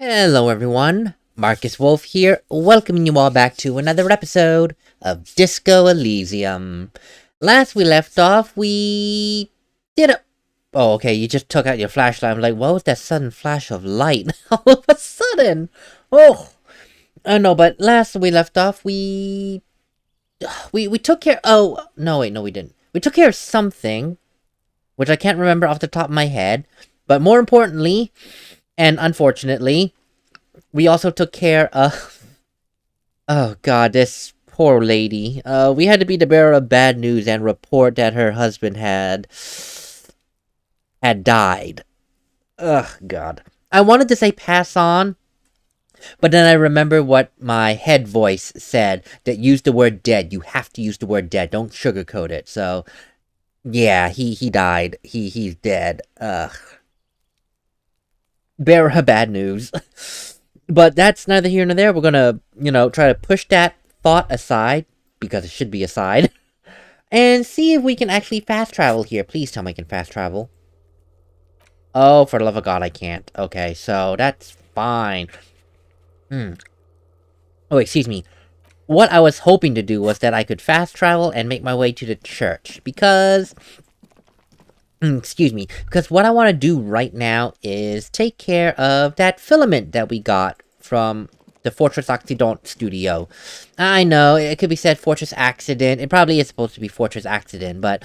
Hello everyone, MarcusWolfe here, welcoming you all back to another episode of Disco Elysium. Last we left off, we did a... Oh, okay, you just took out your flashlight. I'm like, what was that sudden flash of light? All of a sudden! Oh! No, but last we left off, we took care... Oh, no, wait, no we didn't. We took care of something, which I can't remember off the top of my head, but more importantly... And unfortunately, we also took care of... Oh god, this poor lady. We had to be the bearer of bad news and report that her husband had died. Ugh, god. I wanted to say pass on, but then I remember what my head voice said, that use the word dead. You have to use the word dead. Don't sugarcoat it. So, yeah, he died. He's dead. Ugh. Bearer of bad news. But that's neither here nor there. We're gonna, try to push that thought aside, because it should be aside, and see if we can actually fast travel here. Please tell me I can fast travel. Oh, for the love of God, I can't. Okay, so that's fine. Oh, excuse me. What I was hoping to do was that I could fast travel and make my way to the church, because... Excuse me, because what I want to do right now is take care of that filament that we got from the Fortress Accident studio. I know, it could be said Fortress Accident. It probably is supposed to be Fortress Accident, but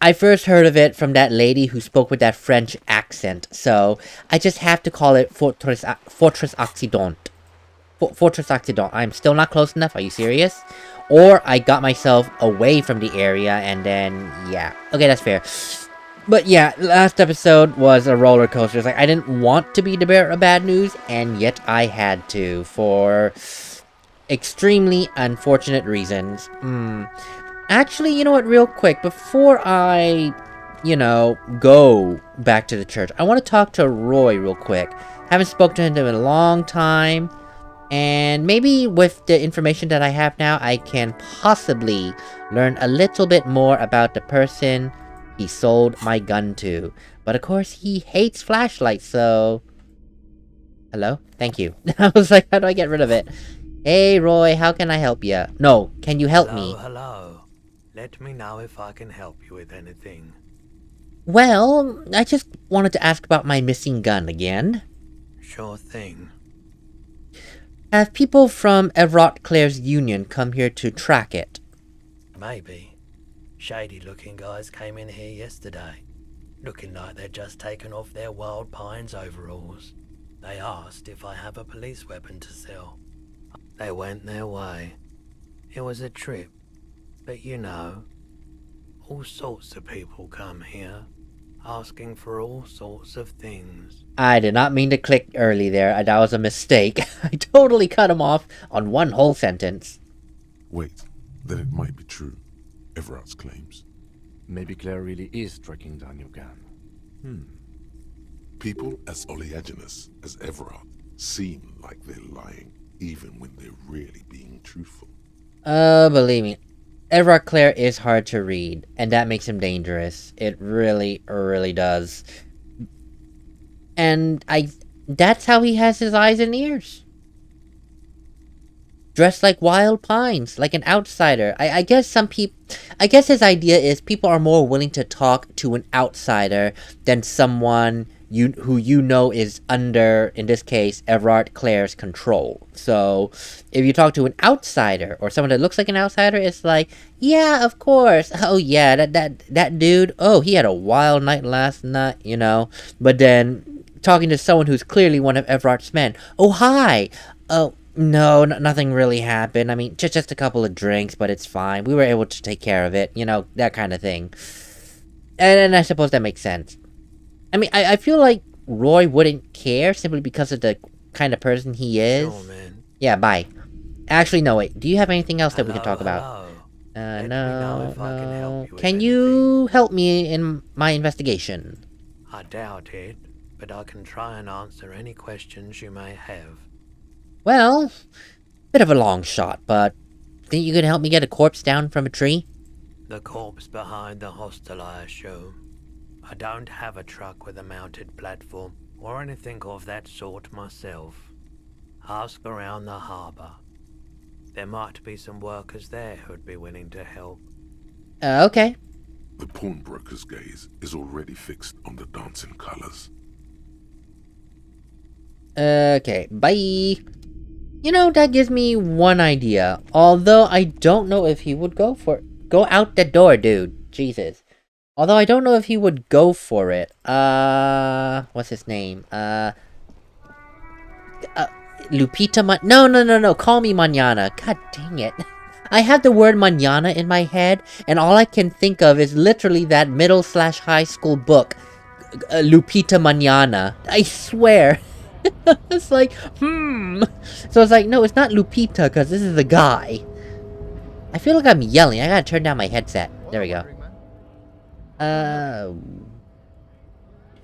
I first heard of it from that lady who spoke with that French accent, so I just have to call it Fortress Accident. Fortress Accident. I'm still not close enough, are you serious? Or I got myself away from the area and then, yeah. Okay, that's fair. But yeah, last episode was a roller coaster. It's like, I didn't want to be the bearer of bad news, and yet I had to, for extremely unfortunate reasons. Actually, you know what, real quick, before I, go back to the church, I want to talk to Roy real quick. Haven't spoken to him in a long time, and maybe with the information that I have now, I can possibly learn a little bit more about the person he sold my gun to. But of course, he hates flashlights, so... Hello? Thank you. I was like, how do I get rid of it? Hey, Roy, how can I help you? No, can you help me? Hello. Let me know if I can help you with anything. Well, I just wanted to ask about my missing gun again. Sure thing. Have people from Everett Clare's union come here to track it? Maybe. Shady-looking guys came in here yesterday, looking like they'd just taken off their Wild Pines overalls. They asked if I have a police weapon to sell. They went their way. It was a trip, but you know, all sorts of people come here, asking for all sorts of things. I did not mean to click early there. That was a mistake. I totally cut him off on one whole sentence. Wait, then it might be true. Everard's claims. Maybe Claire really is tracking down your gun. People as oleaginous as Everard seem like they're lying, even when they're really being truthful. Believe me, Everett Clare is hard to read, and that makes him dangerous. It really, really does. And that's how he has his eyes and ears. Dressed like wild pines, like an outsider. I guess his idea is people are more willing to talk to an outsider than someone who is under, in this case, Everard Clare's control. So, if you talk to an outsider, or someone that looks like an outsider, it's like, yeah, of course. Oh yeah, that dude, oh, he had a wild night last night, But then, talking to someone who's clearly one of Everard's men, oh hi, oh, no, nothing really happened. I mean, just a couple of drinks, but it's fine. We were able to take care of it, that kind of thing. And I suppose that makes sense. I mean, I feel like Roy wouldn't care simply because of the kind of person he is. Sure, man. Yeah, bye. Actually, no, wait. Do you have anything else that we can talk about? Let me know if I can help you with Can you anything. help me in my investigation? I doubt it, but I can try and answer any questions you may have. Well, bit of a long shot, but think you could help me get a corpse down from a tree? The corpse behind the hostel, I assume. I don't have a truck with a mounted platform, or anything of that sort myself. Ask around the harbour. There might be some workers there who'd be willing to help. Okay. The pawnbroker's gaze is already fixed on the dancing colors. Okay, bye. You know, that gives me one idea. Although I don't know if he would go out the door, dude. Jesus. Although I don't know if he would go for it. What's his name? Lupita No. Call me Manana. God dang it. I have the word manana in my head, and all I can think of is literally that middle/high school book, Lupita Manana. I swear. It's like, So it's like, no, it's not Lupita, because this is a guy. I feel like I'm yelling. I gotta turn down my headset. There we go.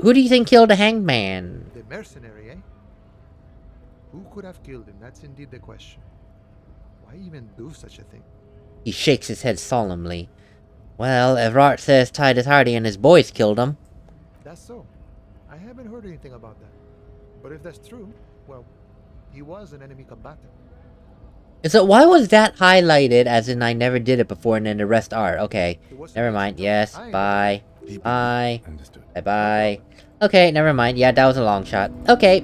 Who do you think killed the hangman? The mercenary, eh? Who could have killed him? That's indeed the question. Why even do such a thing? He shakes his head solemnly. Well, Everard says Titus Hardy and his boys killed him. That's so. I haven't heard anything about that. But if that's true, well, he was an enemy combatant. So why was that highlighted as in I never did it before and then the rest are? Okay, never mind. Yes, bye. Bye. Understood. Bye-bye. Okay, never mind. Yeah, that was a long shot. Okay.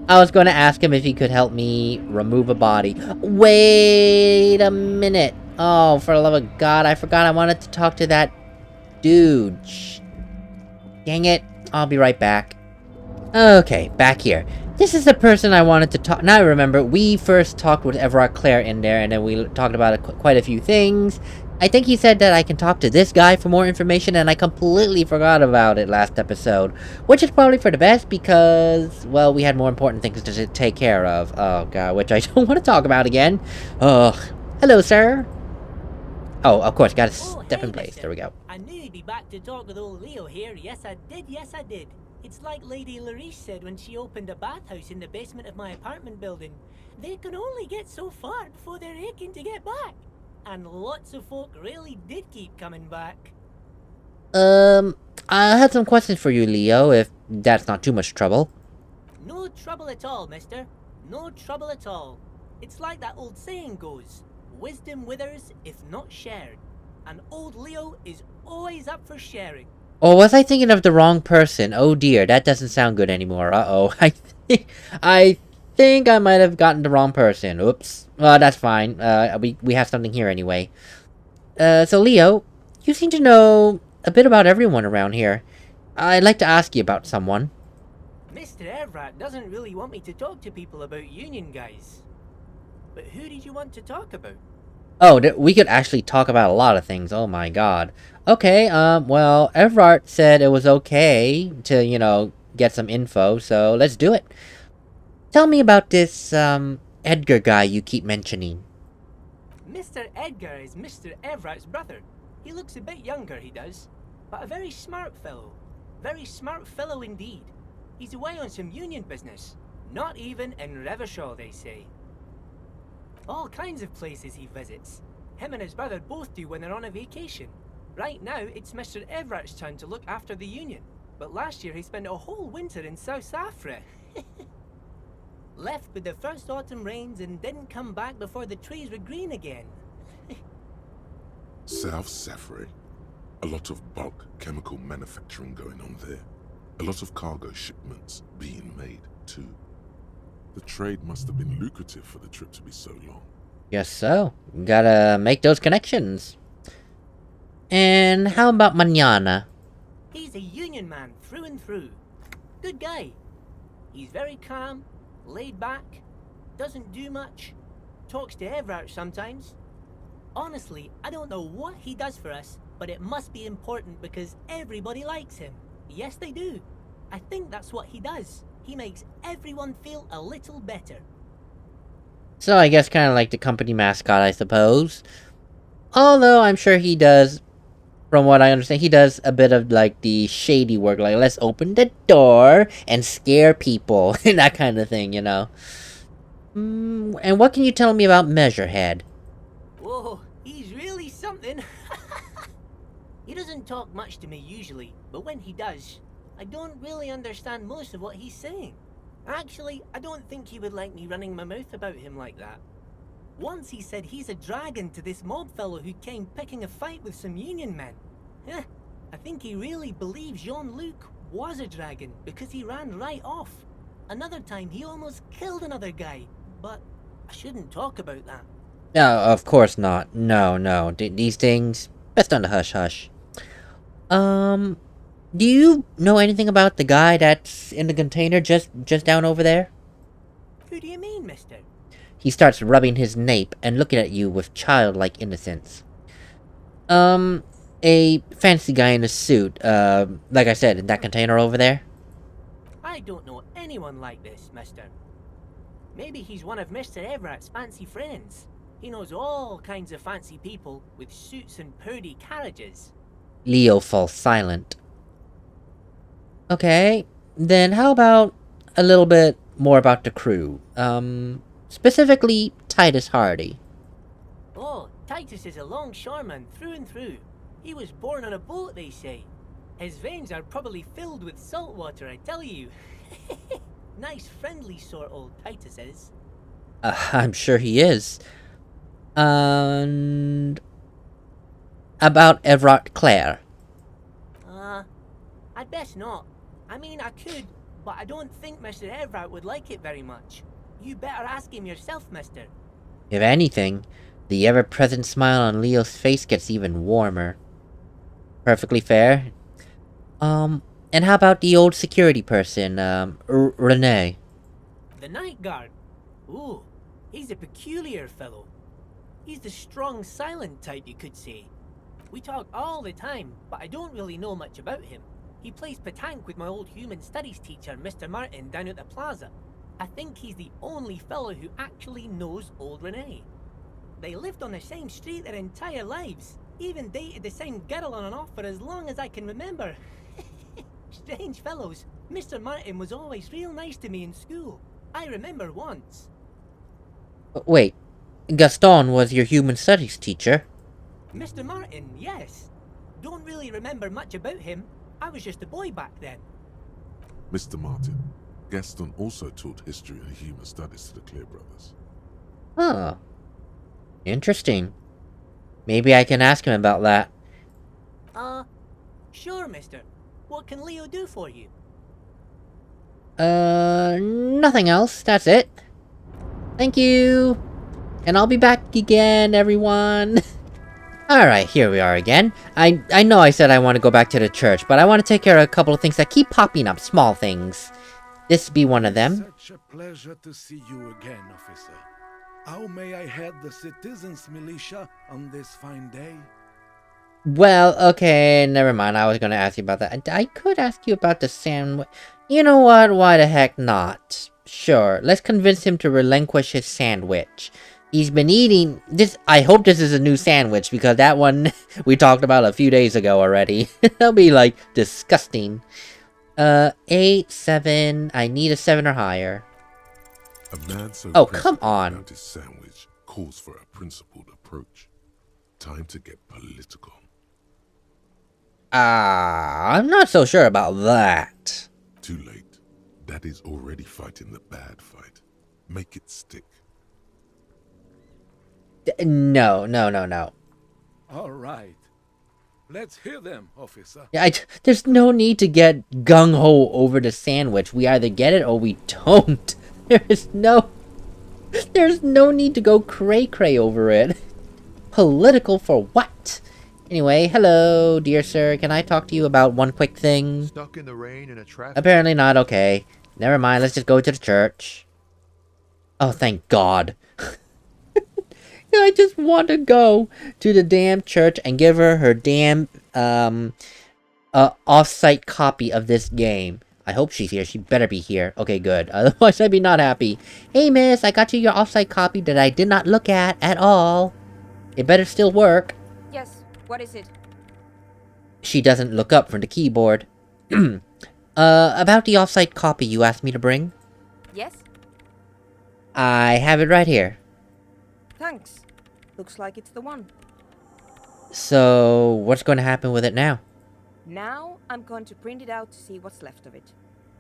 I was going to ask him if he could help me remove a body. Wait a minute. Oh, for the love of God, I forgot I wanted to talk to that dude. Dang it. I'll be right back. Okay, back here. This is the person I wanted to talk. Now I remember, we first talked with Everard Clare in there, and then we talked about quite a few things. I think he said that I can talk to this guy for more information, and I completely forgot about it last episode. Which is probably for the best, because, well, we had more important things to take care of. Oh, God, which I don't want to talk about again. Ugh. Hello, sir. Oh, of course, gotta step in place. Mister. There we go. I knew you'd be back to talk with old Leo here. Yes, I did. It's like Lady Larice said when she opened a bathhouse in the basement of my apartment building. They can only get so far before they're aching to get back. And lots of folk really did keep coming back. I had some questions for you, Leo, if that's not too much trouble. No trouble at all, mister. No trouble at all. It's like that old saying goes, wisdom withers if not shared. And old Leo is always up for sharing. Or was I thinking of the wrong person? Oh dear, that doesn't sound good anymore. Uh-oh. I think I might have gotten the wrong person. Oops. Well, that's fine. We have something here anyway. So Leo, you seem to know a bit about everyone around here. I'd like to ask you about someone. Mr. Everett doesn't really want me to talk to people about union guys. But who did you want to talk about? Oh, we could actually talk about a lot of things. Oh my god. Okay, well, Everard said it was okay to, you know, get some info, so let's do it. Tell me about this, Edgar guy you keep mentioning. Mr. Edgar is Mr. Everett's brother. He looks a bit younger, he does. But a very smart fellow. Very smart fellow indeed. He's away on some union business. Not even in Revershaw, they say. All kinds of places he visits. Him and his brother both do when they're on a vacation. Right now, it's Mr. Everett's turn to look after the union. But last year he spent a whole winter in South Africa. Left with the first autumn rains and didn't come back before the trees were green again. South Safra. A lot of bulk chemical manufacturing going on there. A lot of cargo shipments being made, too. The trade must have been lucrative for the trip to be so long. Guess so. Gotta make those connections. And how about Manana? He's a union man through and through. Good guy. He's very calm, laid back, doesn't do much, talks to Everett sometimes. Honestly, I don't know what he does for us, but it must be important because everybody likes him. Yes, they do. I think that's what he does. He makes everyone feel a little better. So I guess kind of like the company mascot, I suppose. Although I'm sure he does, from what I understand, he does a bit of like the shady work, like let's open the door and scare people, and that kind of thing, you know. And what can you tell me about Measurehead? Whoa, he's really something. He doesn't talk much to me usually, but when he does, I don't really understand most of what he's saying. Actually, I don't think he would like me running my mouth about him like that. Once he said he's a dragon to this mob fellow who came picking a fight with some union men. I think he really believes Jean-Luc was a dragon because he ran right off. Another time he almost killed another guy, but I shouldn't talk about that. No, of course not. No. These things, best on the hush-hush. Do you know anything about the guy that's in the container just down over there? Who do you mean, mister? He starts rubbing his nape and looking at you with childlike innocence. A fancy guy in a suit, like I said, in that container over there? I don't know anyone like this, mister. Maybe he's one of Mr. Everett's fancy friends. He knows all kinds of fancy people with suits and purdy carriages. Leo falls silent. Okay, then how about a little bit more about the crew? Specifically Titus Hardy. Oh, Titus is a longshoreman through and through. He was born on a boat, they say. His veins are probably filled with salt water, I tell you. Nice, friendly sort old Titus is. I'm sure he is. And... about Everett Clare. I'd best not. I mean, I could, but I don't think Mr. Everett would like it very much. You better ask him yourself, mister. If anything, the ever-present smile on Leo's face gets even warmer. Perfectly fair. And how about the old security person, Renee? The night guard? Ooh, he's a peculiar fellow. He's the strong, silent type, you could say. We talk all the time, but I don't really know much about him. He plays petanque with my old human studies teacher, Mr. Martin, down at the plaza. I think he's the only fellow who actually knows old Renee. They lived on the same street their entire lives, even dated the same girl on and off for as long as I can remember. Strange fellows. Mr. Martin was always real nice to me in school. I remember once. Wait, Gaston was your human studies teacher? Mr. Martin, yes. Don't really remember much about him. I was just a boy back then. Mr. Martin, Gaston also taught history and human studies to the Clear brothers. Huh. Interesting. Maybe I can ask him about that. Sure, mister. What can Leo do for you? Nothing else. That's it. Thank you. And I'll be back again, everyone. Alright, here we are again. I know I said I want to go back to the church, but I want to take care of a couple of things that keep popping up. Small things. This be one of them. Such a pleasure to see you again, officer. How may I head the citizens' militia on this fine day? Well, okay, never mind. I was gonna ask you about that. I could ask you about the sandwich. You know what? Why the heck not? Sure, let's convince him to relinquish his sandwich. He's been eating this. I hope this is a new sandwich, because that one we talked about a few days ago already. It'll be like disgusting. 8, 7. I need a 7 or higher. A man so Oh, come principled on. about his sandwich calls for a principled approach. Time to get political. I'm not so sure about that. Too late. Daddy's already fighting the bad fight. Make it stick. No. All right. Let's hear them, officer. Yeah, there's no need to get gung-ho over the sandwich. We either get it or we don't. There's no need to go cray-cray over it. Political for what? Anyway, hello, dear sir. Can I talk to you about one quick thing? Stuck in the rain in a traffic. Apparently not. Okay. Never mind. Let's just go to the church. Oh, thank God. I just want to go to the damn church and give her damn off-site copy of this game. I hope she's here. She better be here. Okay, good. Otherwise, I'd be not happy. Hey, miss, I got you your off-site copy that I did not look at all. It better still work. Yes, what is it? She doesn't look up from the keyboard. About the off-site copy you asked me to bring. Yes? I have it right here. Thanks. Looks like it's the one. So, what's going to happen with it now? Now I'm going to print it out to see what's left of it.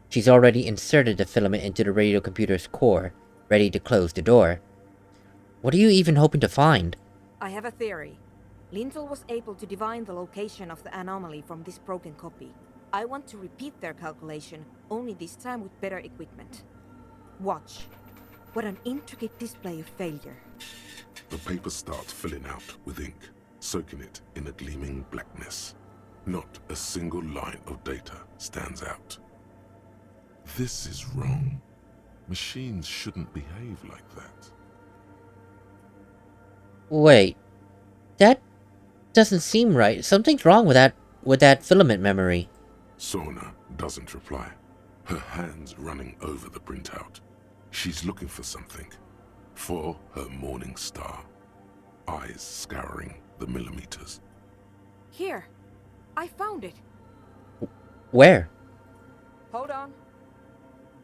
She's already inserted the filament into the radio computer's core, ready to close the door. What are you even hoping to find? I have a theory. Lintel was able to divine the location of the anomaly from this broken copy. I want to repeat their calculation, only this time with better equipment. Watch. What an intricate display of failure. The paper starts filling out with ink, soaking it in a gleaming blackness. Not a single line of data stands out. This is wrong. Machines shouldn't behave like that. Wait. That doesn't seem right. Something's wrong with that filament memory. Sona doesn't reply, her hands running over the printout. She's looking for something. For her morning star. Eyes scouring the millimeters. Here. I found it. Where? Hold on.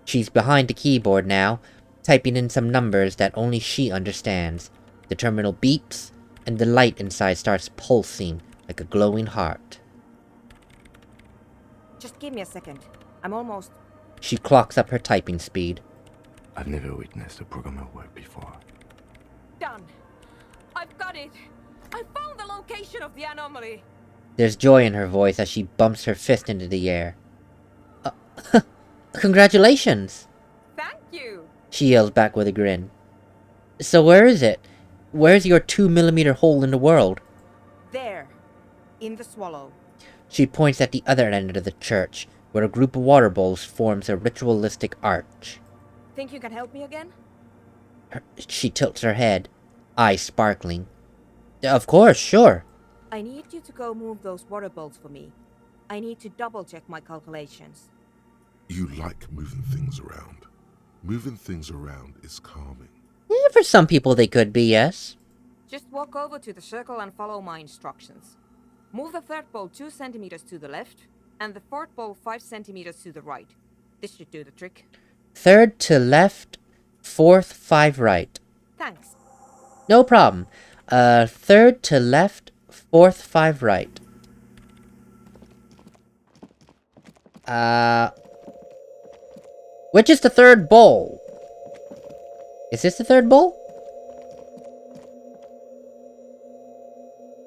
She's behind the keyboard now, typing in some numbers that only she understands. The terminal beeps, and the light inside starts pulsing like a glowing heart. Just give me a second. I'm almost... She clocks up her typing speed. I've never witnessed a programmer work before. done. I've got it. I found the location of the anomaly. There's joy in her voice as she bumps her fist into the air. Congratulations! Thank you. She yells back with a grin. So where is it? Where's your 2mm hole in the world? There. In the swallow. She points at the other end of the church, where a group of water bowls forms a ritualistic arch. Think you can help me again? She tilts her head, eyes sparkling. Of course, sure. I need you to go move those water bowls for me. I need to double-check my calculations. You like moving things around. Moving things around is calming. Yeah, for some people they could be, yes. Just walk over to the circle and follow my instructions. Move the third bowl 2 centimeters to the left, and the fourth bowl 5 centimeters to the right. This should do the trick. Third to left, fourth 5 right. Thanks. No problem. Third to left, fourth 5 right. Which is the third bowl? Is this the third bowl?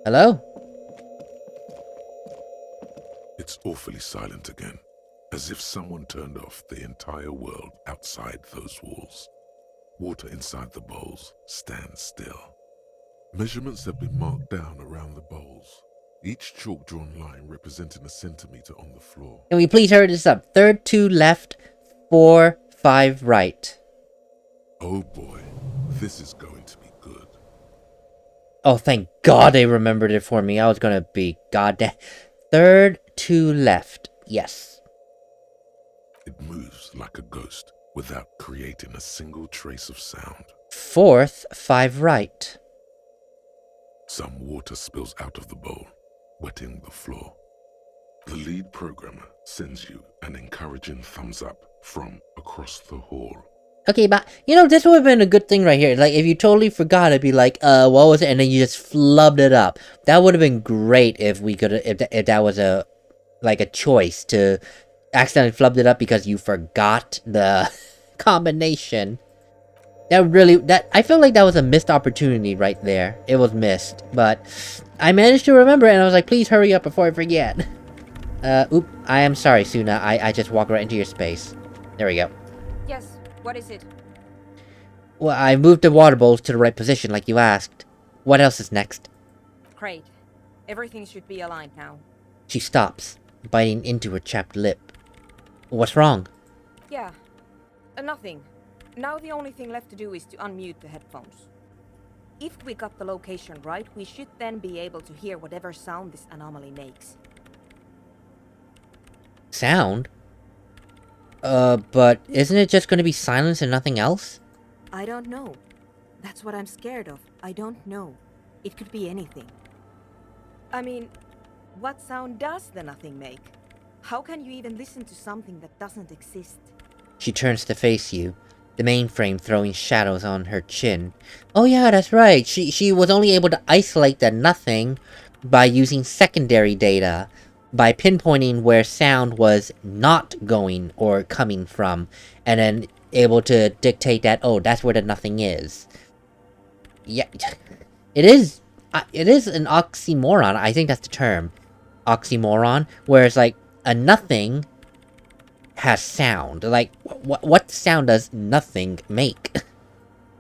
Hello? It's awfully silent again, as if someone turned off the entire world outside those walls. Water inside the bowls stands still. Measurements have been marked down around the bowls, each chalk-drawn line representing a centimeter on the floor. Can we please hurry this up? Third 2 left, 4 5 right. Oh boy, this is going to be good. Oh, thank God they remembered it for me. I was gonna be goddamn. Third 2 left. Yes. It moves like a ghost without creating a single trace of sound. Fourth 5 right. Some water spills out of the bowl, wetting the floor. The lead programmer sends you an encouraging thumbs up from across the hall. Okay, but, you know, this would have been a good thing right here. Like, if you totally forgot, it'd be like, what was it? And then you just flubbed it up. That would have been great if we could, if that was a choice to accidentally flubbed it up because you forgot the combination. I feel like that was a missed opportunity right there. It was missed, but I managed to remember it, and I was like, please hurry up before I forget. I am sorry, Suna. I just walked right into your space. There we go. Yes, what is it? Well, I moved the water bowls to the right position like you asked. What else is next? Great. Everything should be aligned now. She stops, biting into her chapped lip. What's wrong? Yeah. Nothing. Now the only thing left to do is to unmute the headphones. If we got the location right, we should then be able to hear whatever sound this anomaly makes. Sound? But isn't it just gonna be silence and nothing else? I don't know. That's what I'm scared of. I don't know. It could be anything. I mean, what sound does the nothing make? How can you even listen to something that doesn't exist? She turns to face you, the mainframe throwing shadows on her chin. Oh yeah, that's right. She was only able to isolate the nothing by using secondary data. by pinpointing where sound was not going or coming from, and then able to dictate that, oh, that's where the nothing is. Yeah, it is an oxymoron. I think that's the term. Oxymoron, whereas, like, a nothing has sound. Like, what sound does nothing make?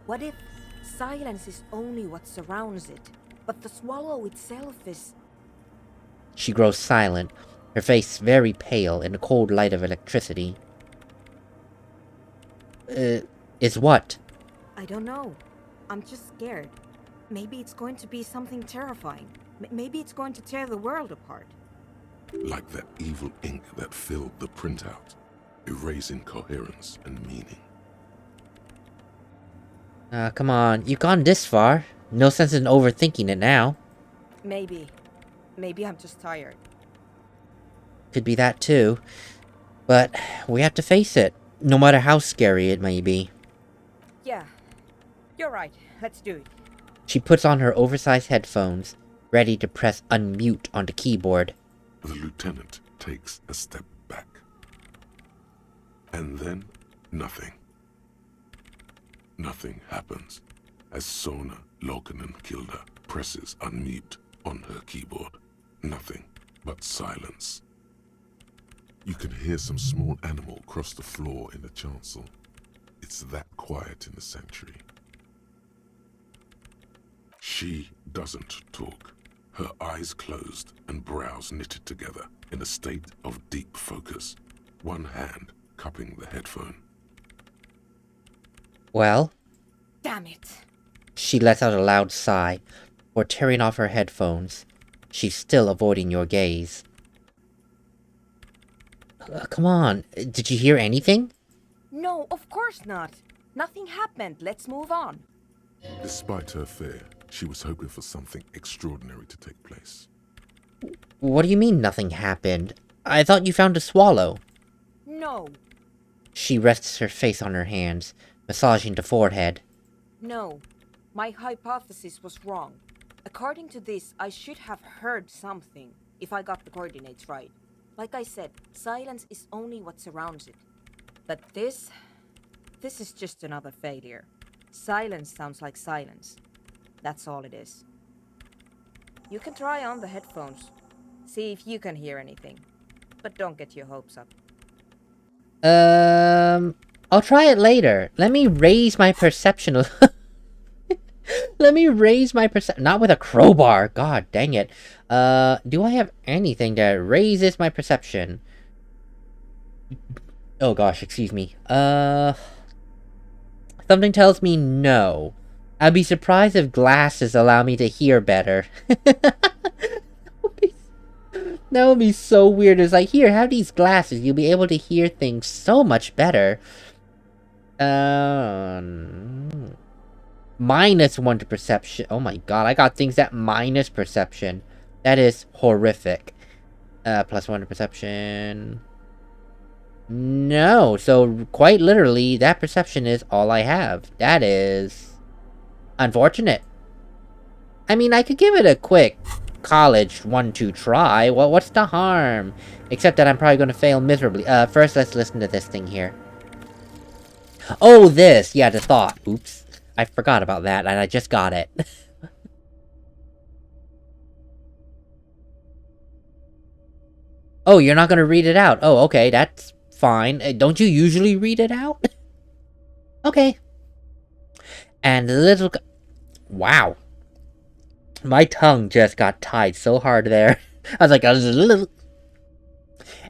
What if silence is only what surrounds it, but the swallow itself is... She grows silent, her face very pale in the cold light of electricity. Is what? I don't know. I'm just scared. Maybe it's going to be something terrifying. Maybe it's going to tear the world apart. Like that evil ink that filled the printout, erasing coherence and meaning. Come on, you've gone this far. No sense in overthinking it now. Maybe. Maybe I'm just tired. Could be that too. But we have to face it, no matter how scary it may be. Yeah. You're right. Let's do it. She puts on her oversized headphones, ready to press unmute on the keyboard. The lieutenant takes a step back. And then, nothing. Nothing happens as Sona Lokanen-Kilda presses unmute on her keyboard. Nothing but silence. You can hear some small animal cross the floor in the chancel. It's that quiet in the sanctuary. She doesn't talk, her eyes closed and brows knitted together in a state of deep focus, one hand cupping the headphone. Well? Damn it. She lets out a loud sigh, before tearing off her headphones. She's still avoiding your gaze. Come on, did you hear anything? No, of course not. Nothing happened. Let's move on. Despite her fear, she was hoping for something extraordinary to take place. What do you mean nothing happened? I thought you found a swallow. No. She rests her face on her hands, massaging the forehead. No. My hypothesis was wrong. According to this, I should have heard something, if I got the coordinates right. Like I said, silence is only what surrounds it. But this is just another failure. Silence sounds like silence. That's all it is. You can try on the headphones. See if you can hear anything. But don't get your hopes up. I'll try it later. Let me raise my perception a Let me raise my perception. Not with a crowbar. God dang it. Do I have anything that raises my perception? Oh gosh, excuse me. Something tells me no. I'd be surprised if glasses allow me to hear better. That would be so weird. It's like, here, have these glasses. You'll be able to hear things so much better. -1 to perception. Oh my god, I got things that minus perception. That is horrific. +1 to perception. No, so quite literally, that perception is all I have. That is unfortunate. I mean, I could give it a quick college 1-2 try. Well, what's the harm? Except that I'm probably going to fail miserably. First, let's listen to this thing here. Oh, this! Yeah, the thought. Oops. I forgot about that, and I just got it. Oh, you're not gonna read it out. Oh, okay, that's fine. Don't you usually read it out? Okay. And the little... Wow. My tongue just got tied so hard there. I was like,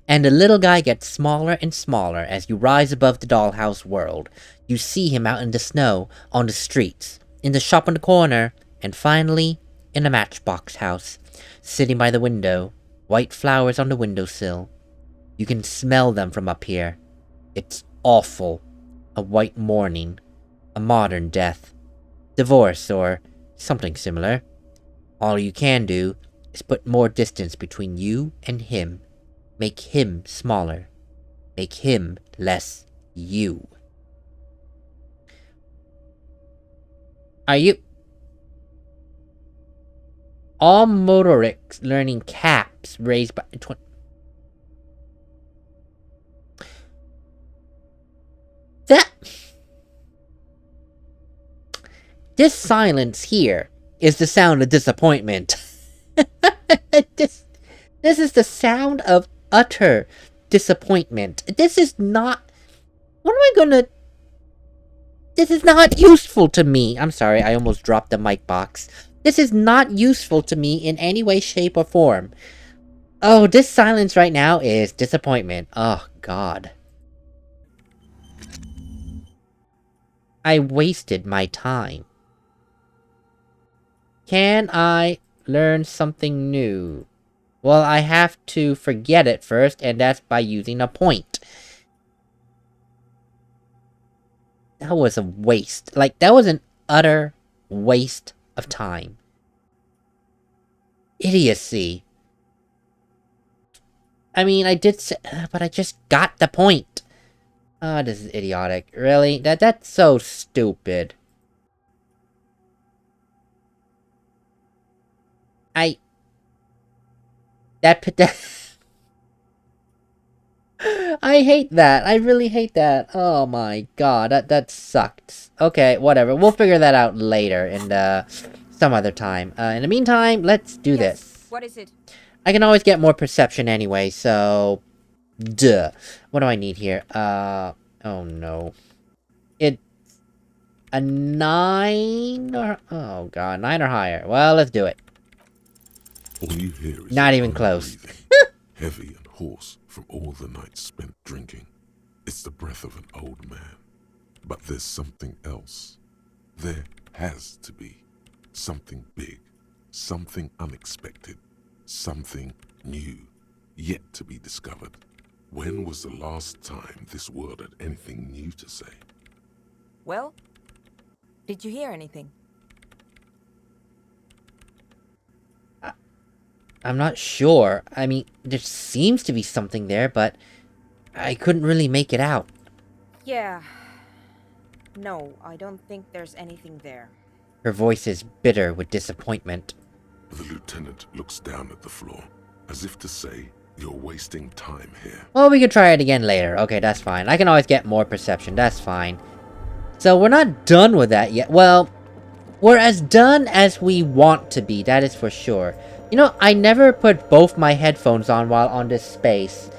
And the little guy gets smaller and smaller as you rise above the dollhouse world. You see him out in the snow, on the streets, in the shop on the corner, and finally, in a matchbox house, sitting by the window, white flowers on the windowsill. You can smell them from up here. It's awful. A white mourning. A modern death. Divorce, or something similar. All you can do is put more distance between you and him. Make him smaller. Make him less you. Are you... All motorics learning caps raised by... That... This silence here is the sound of disappointment. this is the sound of utter disappointment. This is not... What am I gonna... This is not useful to me. I'm sorry, I almost dropped the mic box. This is not useful to me in any way, shape, or form. Oh, this silence right now is disappointment. Oh, God. I wasted my time. Can I learn something new? Well, I have to forget it first, and that's by using a point. That was a waste. Like, that was an utter waste of time. Idiocy. I mean, I did say, but I just got the point. Oh, this is idiotic. Really? That's so stupid. That I hate that. I really hate that. Oh my god, that sucked. Okay, whatever. We'll figure that out later in some other time. In the meantime, let's do this. What is it? I can always get more perception anyway, so duh. What do I need here? Oh no. It's a 9 or oh god, 9 or higher. Well, let's do it. All you hear is Not even close. heavy and hoarse from all the nights spent drinking. It's the breath of an old man. But there's something else. There has to be. Something big. Something unexpected. Something new. Yet to be discovered. When was the last time this world had anything new to say? Well, did you hear anything? I'm not sure. I mean, there seems to be something there, but I couldn't really make it out. Yeah. No, I don't think there's anything there. Her voice is bitter with disappointment. The lieutenant looks down at the floor, as if to say, you're wasting time here. Well, we can try it again later. Okay, that's fine. I can always get more perception. That's fine. So we're not done with that yet. Well, we're as done as we want to be. That is for sure. You know, I never put both my headphones on while on this space.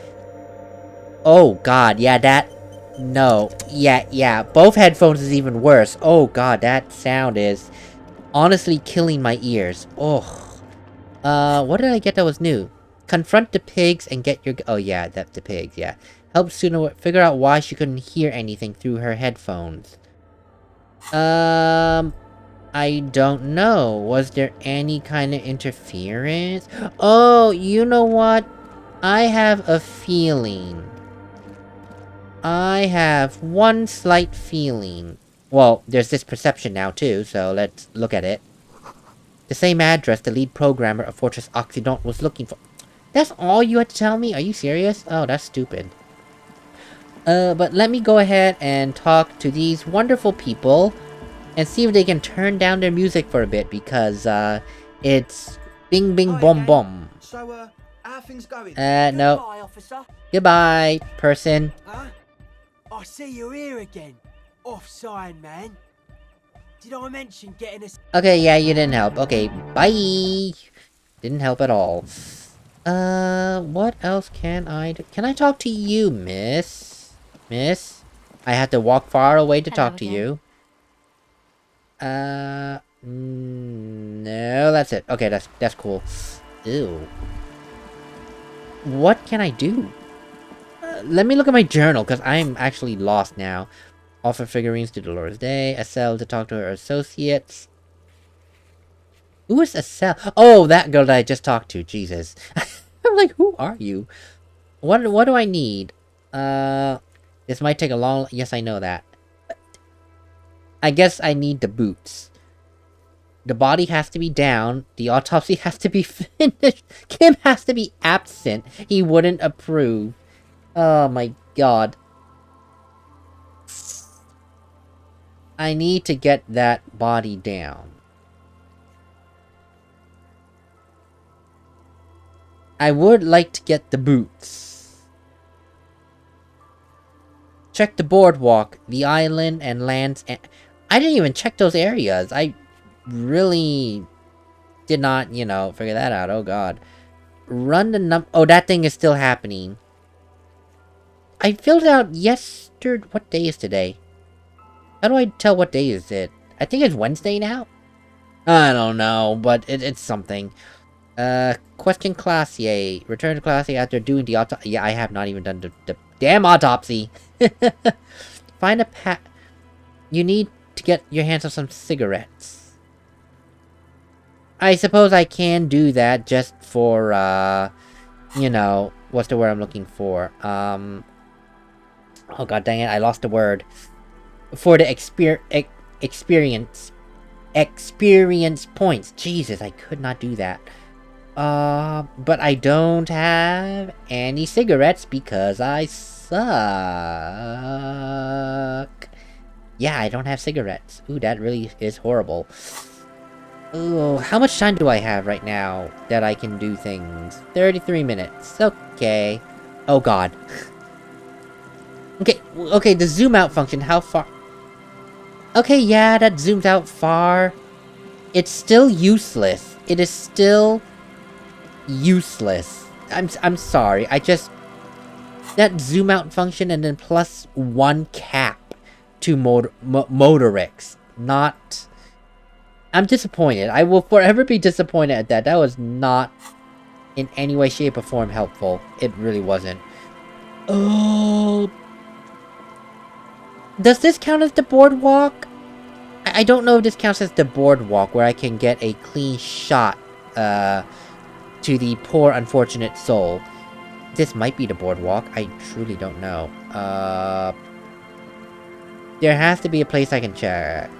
Oh, God. Yeah, that... No. Yeah. Both headphones is even worse. Oh, God. That sound is honestly killing my ears. Oh. What did I get that was new? Confront the pigs and get your... Oh, yeah. That's the pigs, yeah. Help Suna figure out why she couldn't hear anything through her headphones. I don't know. Was there any kind of interference? Oh, you know what? I have a feeling. I have one slight feeling. Well, there's this perception now too, so let's look at it. The same address the lead programmer of Fortress Occident was looking for. That's all you had to tell me? Are you serious? Oh, that's stupid. But let me go ahead and talk to these wonderful people and see if they can turn down their music for a bit, because, it's bing bing bom bom. So, how things going? No. Goodbye, officer. Goodbye, person. Huh? I see you're here again. Off-sign, man. Did I mention getting us... Okay, yeah, you didn't help. Okay, bye! Didn't help at all. What else can I do? Can I talk to you, miss? Miss? I have to walk far away to talk to you. No, that's it. Okay, that's cool. Ew. What can I do? Let me look at my journal, because I'm actually lost now. Offer figurines to Dolores Day. Estelle to talk to her associates. Who is Estelle? Oh, that girl that I just talked to. Jesus. I'm like, who are you? What do I need? This might take a long... Yes, I know that. I guess I need the boots. The body has to be down. The autopsy has to be finished. Kim has to be absent. He wouldn't approve. Oh my god. I need to get that body down. I would like to get the boots. Check the boardwalk, the island, and lands. I didn't even check those areas. I really did not, you know, figure that out. Oh god. Run the oh, that thing is still happening. I filled it out yesterday. What day is today? How do I tell what day is it? I think it's Wednesday now? I don't know, but it's something. Question class, yay. Return to class after doing the autopsy. Yeah, I have not even done the damn autopsy. Find a You need to get your hands on some cigarettes. I suppose I can do that just for, you know, what's the word I'm looking for? Oh god dang it, I lost the word. For the experience points. Jesus, I could not do that. But I don't have any cigarettes because I suck. Yeah, I don't have cigarettes. Ooh, that really is horrible. Ooh, how much time do I have right now that I can do things? 33 minutes. Okay. Oh god. Okay, the zoom out function, how far? Okay, yeah, that zooms out far. It's still useless. It is still useless. I'm sorry. That zoom out function and then +1 cap to motorics. Not. I'm disappointed. I will forever be disappointed at that. That was not in any way, shape, or form helpful. It really wasn't. Oh. Does this count as the boardwalk? I don't know if this counts as the boardwalk where I can get a clean shot, to the poor unfortunate soul. This might be the boardwalk. I truly don't know. There has to be a place I can check.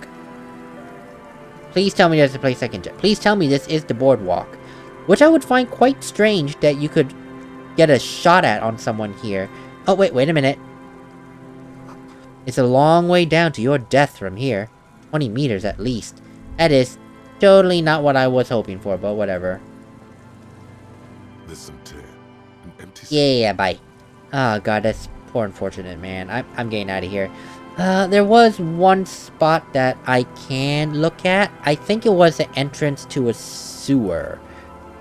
Please tell me there's a place I can check. Please tell me this is the boardwalk. Which I would find quite strange that you could get a shot at on someone here. Oh, wait a minute. It's a long way down to your death from here. 20 meters at least. That is totally not what I was hoping for, but whatever. There's some tear. An empty Yeah, bye. Oh god, that's poor unfortunate, man. I'm getting out of here. There was one spot that I can look at. I think it was the entrance to a sewer.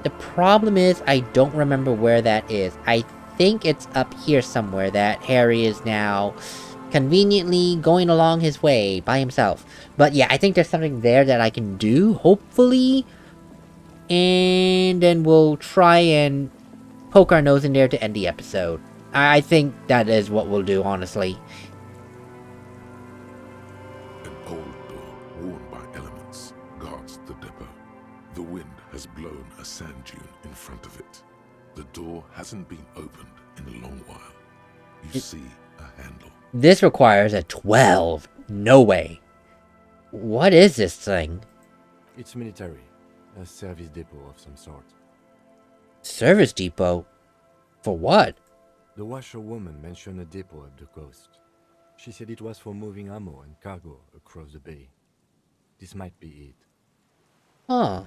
The problem is, I don't remember where that is. I think it's up here somewhere that Harry is now conveniently going along his way by himself. But yeah, I think there's something there that I can do, hopefully. And then we'll try and poke our nose in there to end the episode. I think that is what we'll do, honestly. An old door worn by elements guards the depot. The wind has blown a sand dune in front of it. The door hasn't been opened in a long while. You see a handle. This requires a 12. No way. What is this thing? It's military. A service depot of some sort. Service depot? For what? The washerwoman mentioned a depot up the coast. She said it was for moving ammo and cargo across the bay. This might be it. Huh.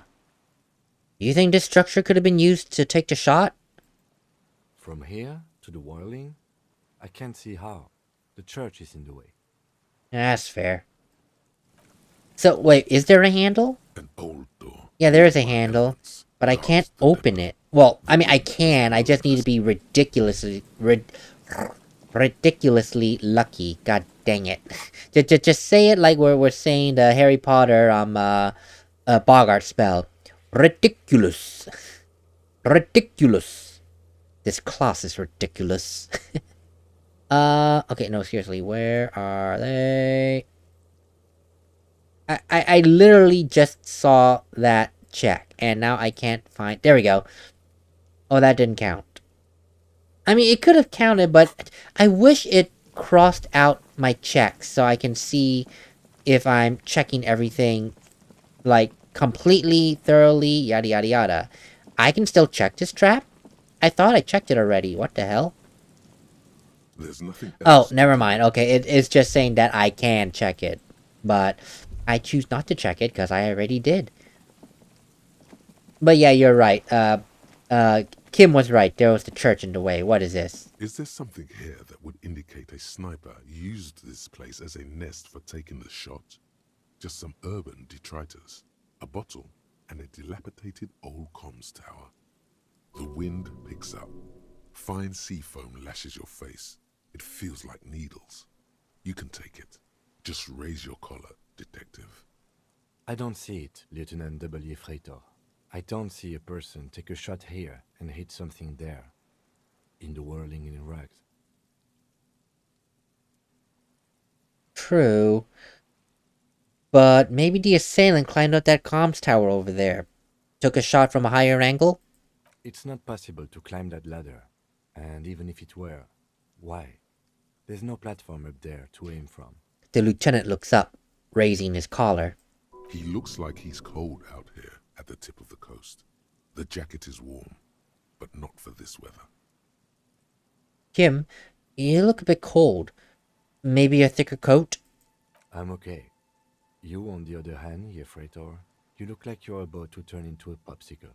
You think this structure could have been used to take the shot? From here to the whirling? I can't see how. The church is in the way. That's fair. So, wait, is there a handle? An old door. Yeah, there is a handle, but I can't open it. Well, I mean, I can. I just need to be ridiculously lucky. God dang it. Just say it like we're saying the Harry Potter Bogart spell. Ridiculous. Ridiculous. This class is ridiculous. Okay, no, seriously, where are they? I literally just saw that check, and now I can't find... There we go. Oh, that didn't count. I mean, it could have counted, but I wish it crossed out my checks so I can see if I'm checking everything, like, completely, thoroughly, yada yada yada. I can still check this trap? I thought I checked it already. What the hell? There's nothing Oh, else. never mind. Okay, it's just saying that I can check it. But I choose not to check it because I already did. But yeah, you're right. Kim was right. There was the church in the way. What is this? Is there something here that would indicate a sniper used this place as a nest for taking the shot? Just some urban detritus, a bottle, and a dilapidated old comms tower. The wind picks up. Fine sea foam lashes your face. It feels like needles. You can take it. Just raise your collar, detective. I don't see it, Lieutenant W. Freitor. I don't see a person take a shot here and hit something there. In the whirling in rags. True. But maybe the assailant climbed up that comms tower over there. Took a shot from a higher angle? It's not possible to climb that ladder. And even if it were, why? There's no platform up there to aim from. The lieutenant looks up, raising his collar. He looks like he's cold out here at the tip of the coast. The jacket is warm, but not for this weather. Kim, you look a bit cold. Maybe a thicker coat? I'm okay. You, on the other hand, Freitor, you look like you're about to turn into a popsicle.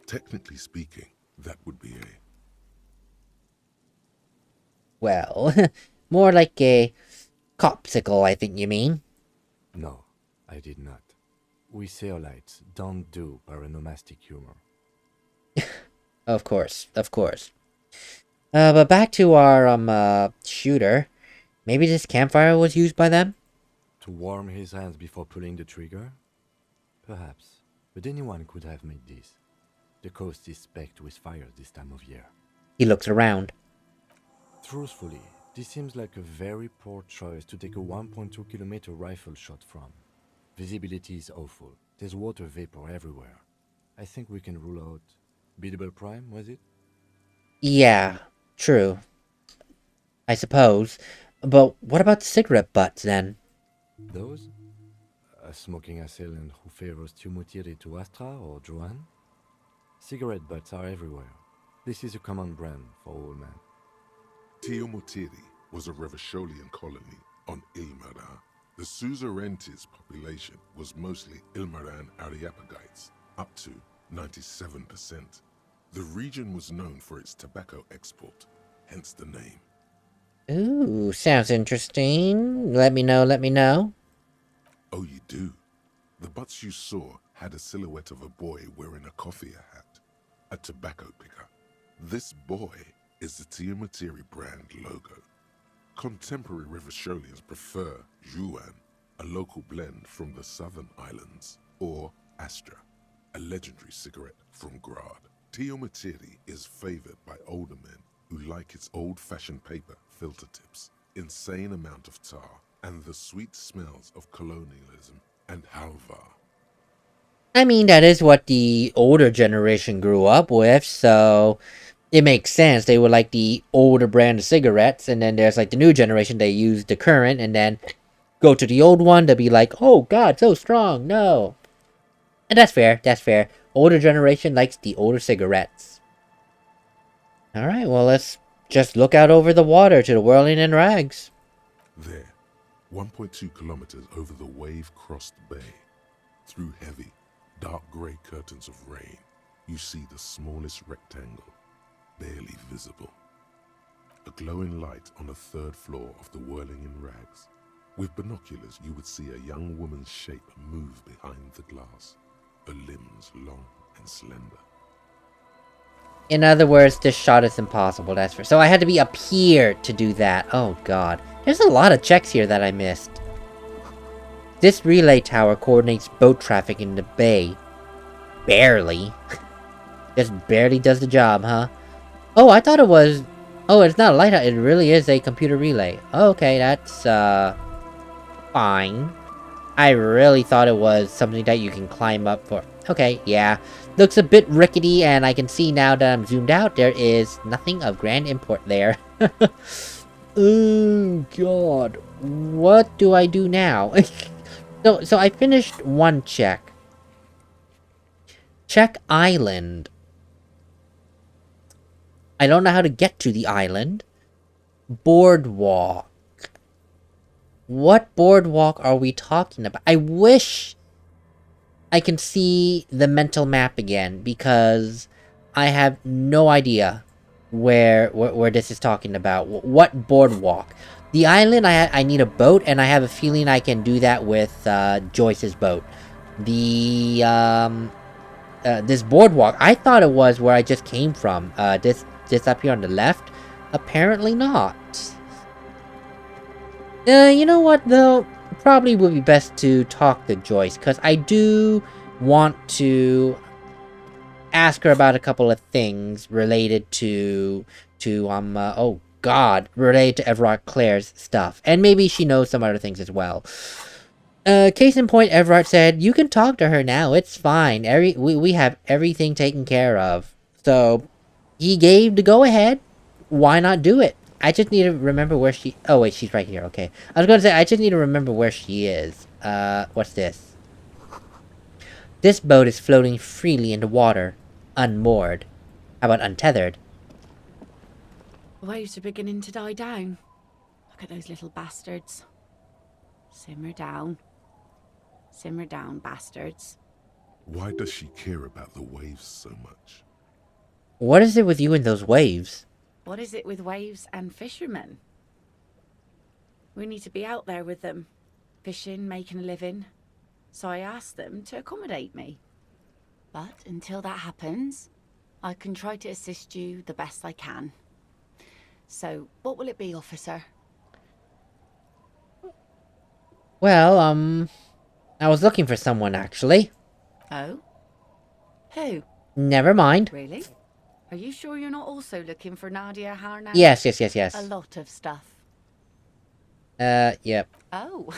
Technically speaking, that would be a... Well, more like a copsicle, I think you mean. No, I did not. We Seolites don't do paronomastic humor. Of course, of course. But back to our, shooter. Maybe this campfire was used by them? To warm his hands before pulling the trigger? Perhaps. But anyone could have made this. The coast is specked with fires this time of year. He looks around. Truthfully, this seems like a very poor choice to take a 1.2 kilometer rifle shot from. Visibility is awful. There's water vapor everywhere. I think we can rule out... Biddable Prime, was it? Yeah, true. I suppose. But what about the cigarette butts, then? Those? A smoking assailant who favors Tumutiri to Astra or Joan? Cigarette butts are everywhere. This is a common brand for all men. Tiomotiri was a Revacholian colony on Ilmaran. The Suzerainties population was mostly Ilmaran Areopagites, up to 97%. The region was known for its tobacco export, hence the name. Ooh, sounds interesting. Let me know, let me know. Oh, you do? The butts you saw had a silhouette of a boy wearing a coffee hat, a tobacco picker. This boy is the Tiamatiri brand logo. Contemporary Rivacholians prefer Juan, a local blend from the southern islands, or Astra, a legendary cigarette from Grad. Tiamatiri is favored by older men who like its old-fashioned paper filter tips, insane amount of tar, and the sweet smells of colonialism and halva. I mean, that is what the older generation grew up with, so it makes sense. They would like the older brand of cigarettes, and then there's like the new generation, they use the current, and then go to the old one, they'll be like, oh god, so strong, no. And that's fair, that's fair. Older generation likes the older cigarettes. Alright, well, let's just look out over the water to the whirling in rags. There, 1.2 kilometers over the wave-crossed bay, through heavy, dark grey curtains of rain, you see the smallest rectangle, barely visible. A glowing light on the third floor of the whirling in rags. With binoculars, you would see a young woman's shape move behind the glass, her limbs long and slender. In other words, this shot is impossible, that's for. So I had to be up here to do that. Oh god. There's a lot of checks here that I missed. This relay tower coordinates boat traffic in the bay. Barely. Just barely does the job, huh? Oh, I thought it was... Oh, it's not a lighthouse. It really is a computer relay. Okay, that's, fine. I really thought it was something that you can climb up for. Okay, yeah. Looks a bit rickety, and I can see now that I'm zoomed out, there is nothing of grand import there. Oh, God. What do I do now? So I finished one check. Check island. I don't know how to get to the island. Boardwalk. What boardwalk are we talking about? I wish I can see the mental map again, because I have no idea where this is talking about. What boardwalk? The island, I need a boat, and I have a feeling I can do that with Joyce's boat. This boardwalk, I thought it was where I just came from. This up here on the left? Apparently not. You know what, though? Probably would be best to talk to Joyce, because I do want to ask her about a couple of things related to oh god, related to Everard Claire's stuff. And maybe she knows some other things as well. Case in point, Everard said, you can talk to her now, it's fine. We have everything taken care of. So, he gave the go-ahead. Why not do it? I just need to remember where she... Oh, wait, she's right here, okay. I was gonna say, I just need to remember where she is. What's this? This boat is floating freely in the water, unmoored. How about untethered? The waves are beginning to die down. Look at those little bastards. Simmer down. Simmer down, bastards. Why does she care about the waves so much? What is it with you and those waves? What is it with waves and fishermen? We need to be out there with them, fishing, making a living. So I asked them to accommodate me. But until that happens, I can try to assist you the best I can. So, what will it be, officer? Well, I was looking for someone, actually. Oh? Who? Never mind. Really? Are you sure you're not also looking for Nadia Harnaut? Yes. A lot of stuff. Yep. Oh.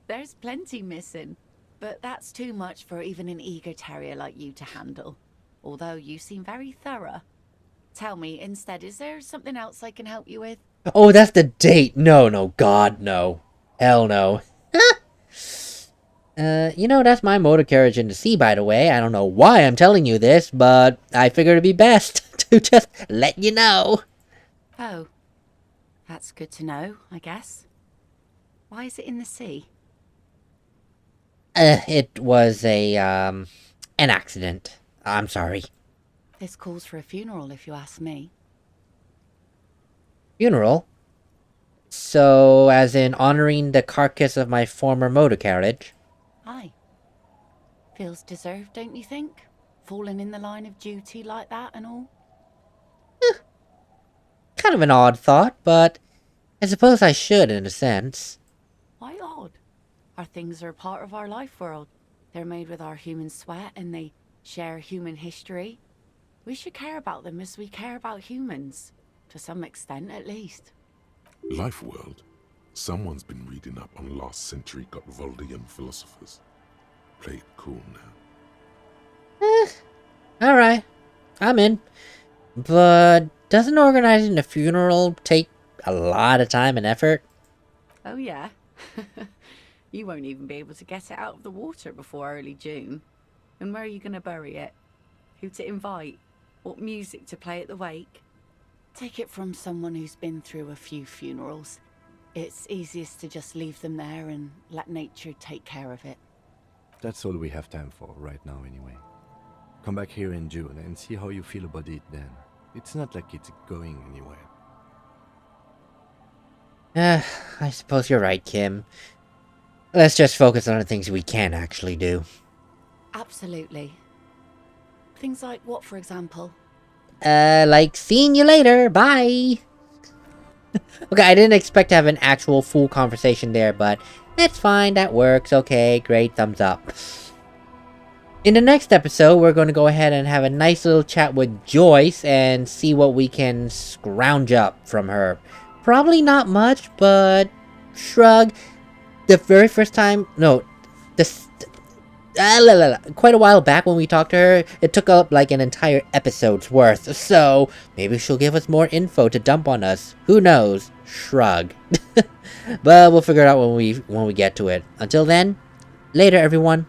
There's plenty missing. But that's too much for even an eager terrier like you to handle. Although you seem very thorough. Tell me, instead, is there something else I can help you with? Oh, that's the date! No, God, no. Hell no. You know, that's my motor carriage in the sea, by the way. I don't know why I'm telling you this, but I figured it'd be best to just let you know. Oh. That's good to know, I guess. Why is it in the sea? It was an accident. I'm sorry. This calls for a funeral, if you ask me. Funeral? So, as in honoring the carcass of my former motor carriage? Aye. Feels deserved, don't you think? Falling in the line of duty like that and all? Kind of an odd thought, but I suppose I should, in a sense. Why odd? Our things are a part of our life world. They're made with our human sweat and they share human history. We should care about them as we care about humans. To some extent, at least. Life world? Someone's been reading up on last century Gottwaldian philosophers. Play it cool now. Alright. I'm in. But doesn't organizing a funeral take a lot of time and effort? Oh yeah? You won't even be able to get it out of the water before early June. And where are you going to bury it? Who to invite? What music to play at the wake? Take it from someone who's been through a few funerals. It's easiest to just leave them there and let nature take care of it. That's all we have time for right now anyway. Come back here in June and see how you feel about it then. It's not like it's going anywhere. I suppose you're right, Kim. Let's just focus on the things we can actually do. Absolutely. Things like what, for example? Like seeing you later, bye! Okay, I didn't expect to have an actual full conversation there, but that's fine, that works, okay, great, thumbs up. In the next episode, we're going to go ahead and have a nice little chat with Joyce and see what we can scrounge up from her. Probably not much, but shrug. The very first time, no, quite a while back when we talked to her, it took up like an entire episode's worth, so maybe she'll give us more info to dump on us. Who knows? Shrug. But we'll figure it out when we get to it. Until then, later everyone.